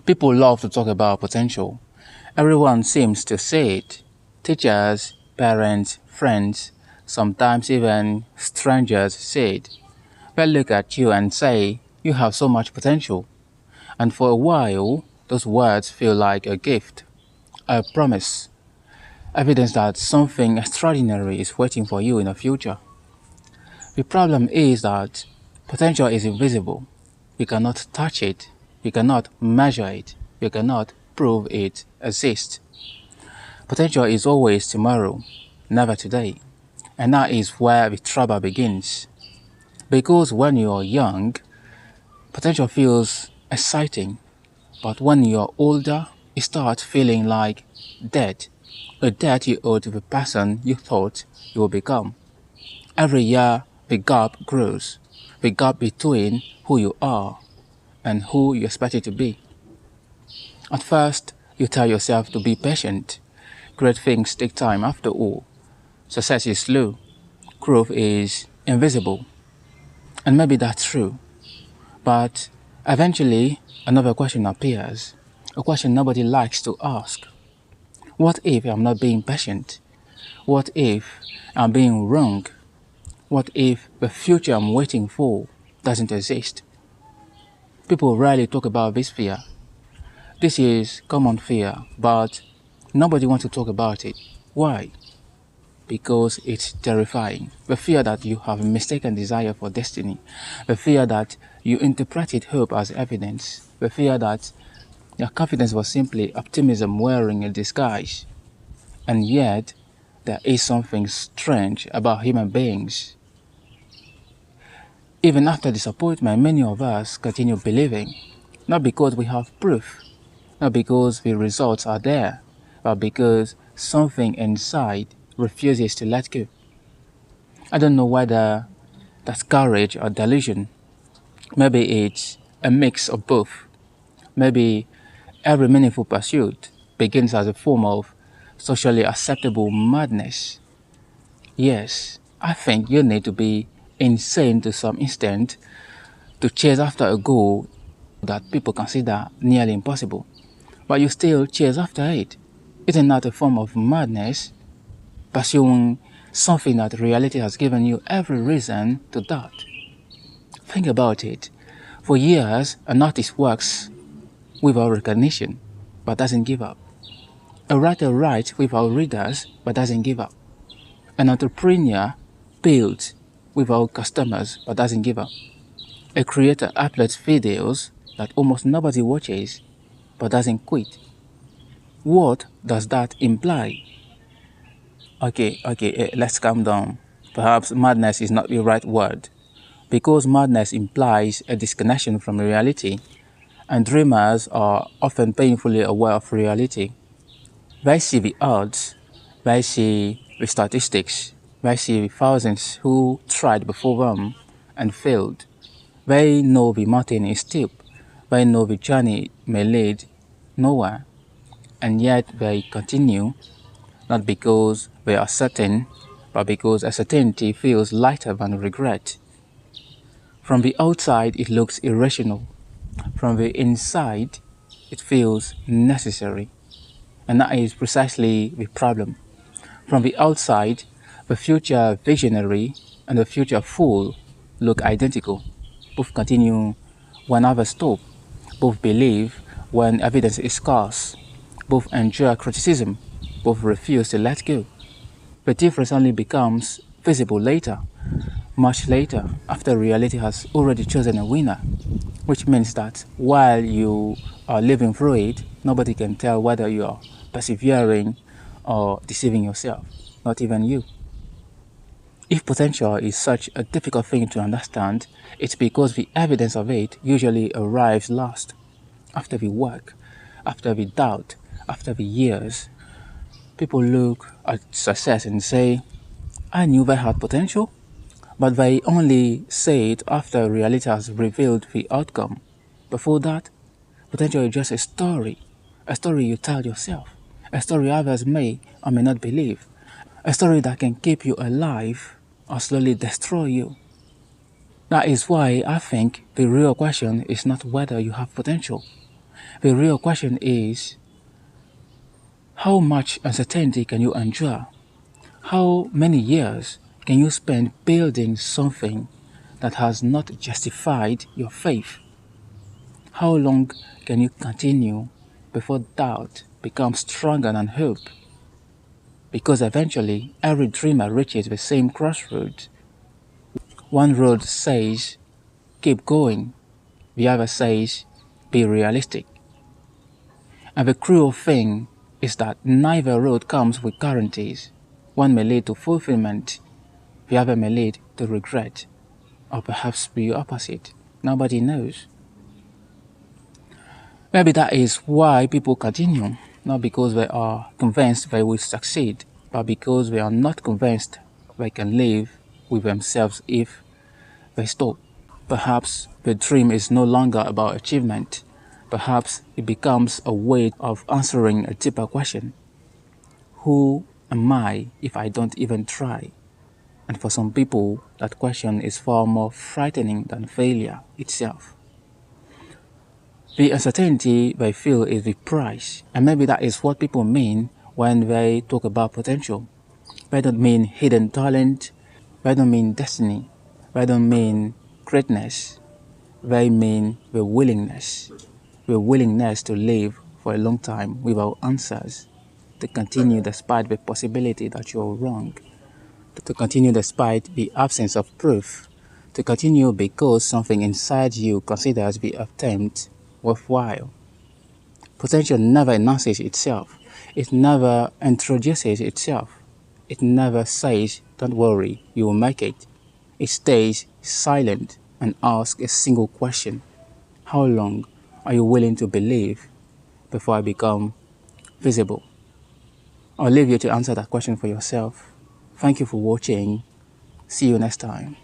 People love to talk about potential. Everyone seems to say it. Teachers, parents, friends, sometimes even strangers say it. They'll look at you and say, "You have so much potential." And for a while, those words feel like a gift, a promise, evidence that something extraordinary is waiting for you in the future. The problem is that potential is invisible. You cannot touch it, you cannot measure it, you cannot prove it exists. Potential is always tomorrow, never today. And that is where the trouble begins. Because when you're young, potential feels exciting, but when you're older, it starts feeling like debt, a debt you owe to the person you thought you would become. Every year, the gap grows, the gap between who you are and who you expect it to be. At first, you tell yourself to be patient. Great things take time after all. Success is slow. Growth is invisible. And maybe that's true. But eventually, another question appears, a question nobody likes to ask. What if I'm not being patient? What if I'm being wrong? What if the future I'm waiting for doesn't exist? People rarely talk about this fear. This is common fear, but nobody wants to talk about it. Why? Because it's terrifying. The fear that you have a mistaken desire for destiny. The fear that you interpreted hope as evidence. The fear that your confidence was simply optimism wearing a disguise. And yet, there is something strange about human beings. Even after disappointment, many of us continue believing, not because we have proof, not because the results are there, but because something inside refuses to let go. I don't know whether that's courage or delusion. Maybe it's a mix of both. Maybe every meaningful pursuit begins as a form of socially acceptable madness. Yes, I think you need to be insane to some extent to chase after a goal that people consider nearly impossible. But you still chase after it. Isn't that a form of madness? Pursuing something that reality has given you every reason to doubt. Think about it. For years, an artist works without recognition, but doesn't give up. A writer writes without readers, but doesn't give up. An entrepreneur builds without customers, but doesn't give up. A creator uploads videos that almost nobody watches, but doesn't quit. What does that imply? Okay, let's calm down. Perhaps madness is not the right word, because madness implies a disconnection from reality, and dreamers are often painfully aware of reality. They see the odds, they see the statistics, they see the thousands who tried before them and failed. They know the mountain is steep, they know the journey may lead nowhere, and yet they continue, not because they are certain, but because uncertainty feels lighter than regret. From the outside, it looks irrational. From the inside, it feels necessary. And that is precisely the problem. From the outside, the future visionary and the future fool look identical. Both continue when others stop. Both believe when evidence is scarce. Both endure criticism. Both refuse to let go. The difference only becomes visible later, much later, after reality has already chosen a winner, which means that while you are living through it, nobody can tell whether you are persevering or deceiving yourself, not even you. If potential is such a difficult thing to understand, it's because the evidence of it usually arrives last, after the work, after the doubt, after the years. People look at success and say, "I knew they had potential," but they only say it after reality has revealed the outcome. Before that, potential is just a story you tell yourself, a story others may or may not believe, a story that can keep you alive or slowly destroy you. That is why I think the real question is not whether you have potential. The real question is, how much uncertainty can you endure? How many years can you spend building something that has not justified your faith? How long can you continue before doubt becomes stronger than hope? Because eventually, every dreamer reaches the same crossroads. One road says, keep going. The other says, be realistic. And the cruel thing is that neither road comes with guarantees. One may lead to fulfillment, the other may lead to regret, or perhaps the opposite. Nobody knows. Maybe that is why people continue, not because they are convinced they will succeed, but because they are not convinced they can live with themselves if they stop. Perhaps the dream is no longer about achievement. Perhaps it becomes a way of answering a deeper question. Who am I if I don't even try? And for some people, that question is far more frightening than failure itself. The uncertainty they feel is the price, and maybe that is what people mean when they talk about potential. They don't mean hidden talent, they don't mean destiny, they don't mean greatness, they mean the willingness to live for a long time without answers, to continue despite the possibility that you're wrong, to continue despite the absence of proof, to continue because something inside you considers the attempt worthwhile. Potential never announces itself. It never introduces itself. It never says, don't worry, you will make it. It stays silent and asks a single question. How long are you willing to believe before I become visible? I'll leave you to answer that question for yourself. Thank you for watching. See you next time.